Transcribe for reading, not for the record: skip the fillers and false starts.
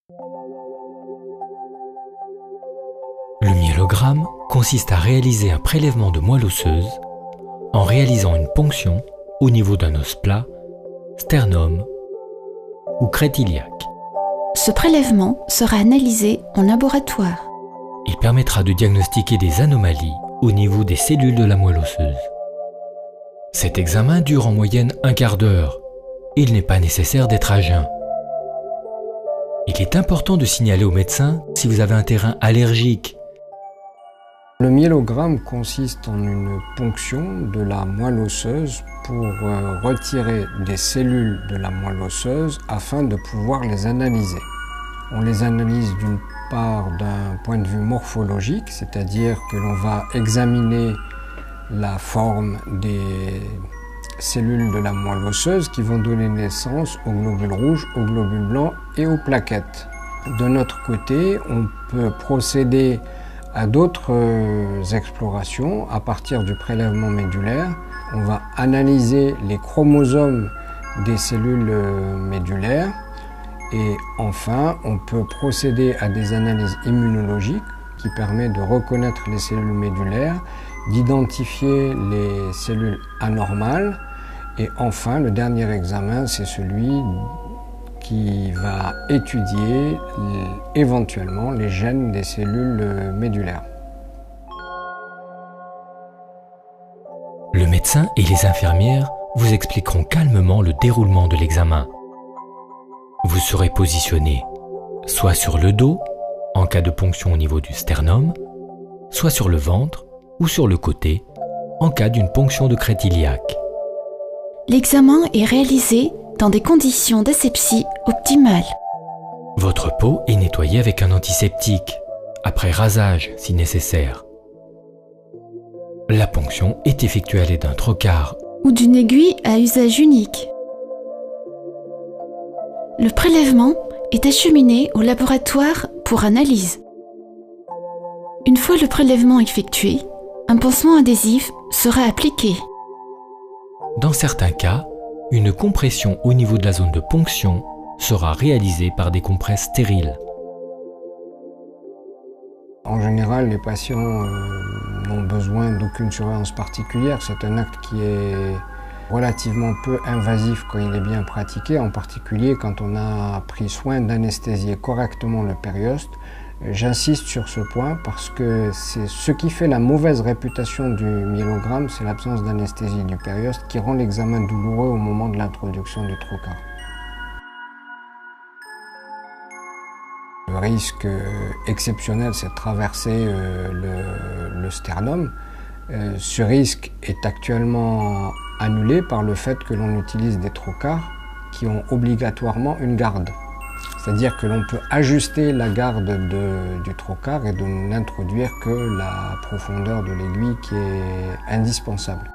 Le myélogramme consiste à réaliser un prélèvement de moelle osseuse en réalisant une ponction au niveau d'un os plat, sternum ou crête iliaque. Ce prélèvement sera analysé en laboratoire. Il permettra de diagnostiquer des anomalies au niveau des cellules de la moelle osseuse. Cet examen dure en moyenne un quart d'heure. Il n'est pas nécessaire d'être à jeun. Il est important de signaler au médecin si vous avez un terrain allergique. Le myélogramme consiste en une ponction de la moelle osseuse pour retirer des cellules de la moelle osseuse afin de pouvoir les analyser. On les analyse d'une part d'un point de vue morphologique, c'est-à-dire que l'on va examiner la forme des cellules de la moelle osseuse qui vont donner naissance aux globules rouges, aux globules blancs et aux plaquettes. De notre côté, on peut procéder à d'autres explorations à partir du prélèvement médulaire. On va analyser les chromosomes des cellules médulaires et enfin on peut procéder à des analyses immunologiques qui permettent de reconnaître les cellules médulaires, d'identifier les cellules anormales et enfin le dernier examen c'est celui qui va étudier éventuellement les gènes des cellules médulaires. Le médecin et les infirmières vous expliqueront calmement le déroulement de l'examen. Vous serez positionné soit sur le dos, en cas de ponction au niveau du sternum, soit sur le ventre ou sur le côté, en cas d'une ponction de crête iliaque. L'examen est réalisé dans des conditions d'asepsie optimales. Votre peau est nettoyée avec un antiseptique, après rasage si nécessaire. La ponction est effectuée à l'aide d'un trocar ou d'une aiguille à usage unique. Le prélèvement est acheminé au laboratoire pour analyse. Une fois le prélèvement effectué, un pansement adhésif sera appliqué. Dans certains cas, une compression au niveau de la zone de ponction sera réalisée par des compresses stériles. En général, les patients n'ont besoin d'aucune surveillance particulière. C'est un acte qui est relativement peu invasif quand il est bien pratiqué, en particulier quand on a pris soin d'anesthésier correctement le périoste. J'insiste sur ce point parce que c'est ce qui fait la mauvaise réputation du myélogramme, c'est l'absence d'anesthésie du périoste qui rend l'examen douloureux au moment de l'introduction du trocar. Le risque exceptionnel, c'est de traverser le sternum. Ce risque est actuellement annulé par le fait que l'on utilise des trocars qui ont obligatoirement une garde. C'est-à-dire que l'on peut ajuster la garde du trocar et de n'introduire que la profondeur de l'aiguille qui est indispensable.